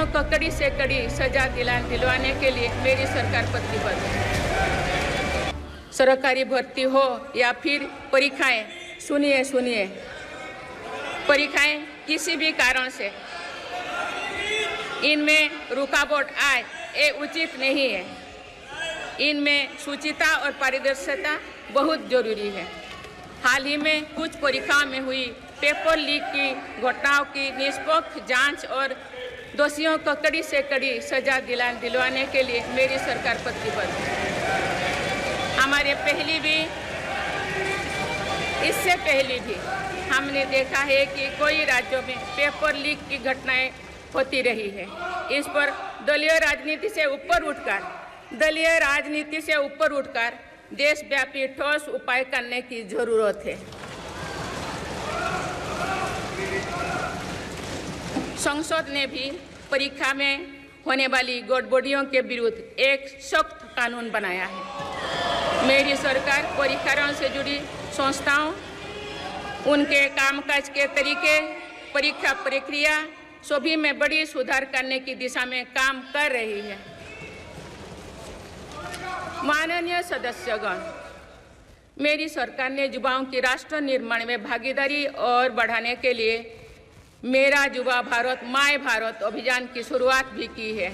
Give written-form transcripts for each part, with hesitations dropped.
दोषियों को कड़ी से कड़ी सजा दिलवाने के लिए मेरी सरकार प्रतिबद्ध है। सरकारी भर्ती हो या फिर परीक्षाएं, सुनिए, परीक्षाएं किसी भी कारण से इनमें रुकावट आए, ये उचित नहीं है। इनमें शुचिता और पारदर्शिता बहुत जरूरी है। हाल ही में कुछ परीक्षाओं में हुई पेपर लीक की घटनाओं की निष्पक्ष जांच और दोषियों को कड़ी से कड़ी सजा दिलवाने के लिए मेरी सरकार प्रतिबद्ध है। इससे पहले भी हमने देखा है कि कोई राज्यों में पेपर लीक की घटनाएं होती रही है। इस पर दलीय राजनीति से ऊपर उठकर देशव्यापी ठोस उपाय करने की जरूरत है। संसद ने भी परीक्षा में होने वाली गड़बड़ियों के विरुद्ध एक सख्त कानून बनाया है। मेरी सरकार परीक्षाओं से जुड़ी संस्थाओं, उनके कामकाज के तरीके, परीक्षा प्रक्रिया सभी में बड़ी सुधार करने की दिशा में काम कर रही है। माननीय सदस्यगण, मेरी सरकार ने युवाओं की राष्ट्र निर्माण में भागीदारी और बढ़ाने के लिए मेरा युवा भारत माय भारत अभियान की शुरुआत भी की है।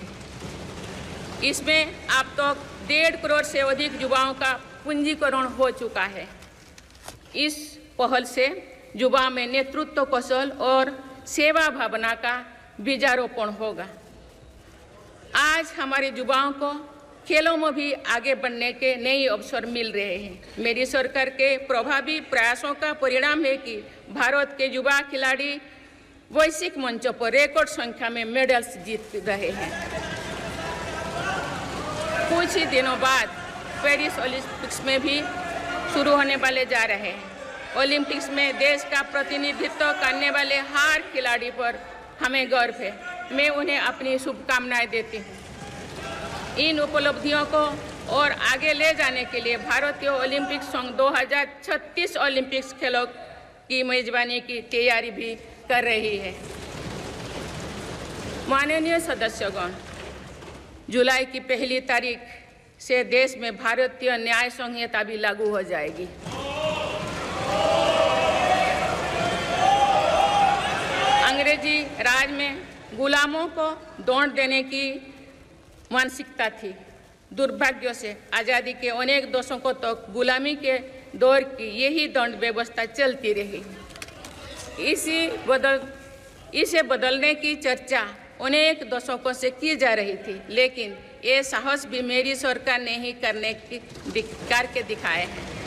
इसमें अब तक 1.5 करोड़ से अधिक युवाओं का पंजीकरण हो चुका है। इस पहल से युवा में नेतृत्व कौशल और सेवा भावना का बीजारोपण होगा। आज हमारे युवाओं को खेलों में भी आगे बढ़ने के नए अवसर मिल रहे हैं। मेरी सरकार के प्रभावी प्रयासों का परिणाम है कि भारत के युवा खिलाड़ी वैश्विक मंचों पर रिकॉर्ड संख्या में मेडल्स जीत रहे हैं। कुछ ही दिनों बाद पेरिस ओलंपिक्स में भी शुरू होने वाले जा रहे हैं। ओलंपिक्स में देश का प्रतिनिधित्व करने वाले हर खिलाड़ी पर हमें गर्व है। मैं उन्हें अपनी शुभकामनाएं देती हूँ। इन उपलब्धियों को और आगे ले जाने के लिए भारतीय ओलंपिक संघ 2036 ओलंपिक्स खेलों की मेजबानी की तैयारी भी कर रही है। माननीय सदस्यगण, जुलाई की 1 तारीख से देश में भारतीय न्याय संहिता भी लागू हो जाएगी। अंग्रेजी राज में गुलामों को दौड़ देने की मानसिकता थी। दुर्भाग्य से आज़ादी के अनेक दशकों तक गुलामी के दौर की यही दंड व्यवस्था चलती रही। इसे बदलने की चर्चा अनेक दशकों से की जा रही थी, लेकिन ये साहस भी मेरी सरकार ने ही करके दिखाए हैं।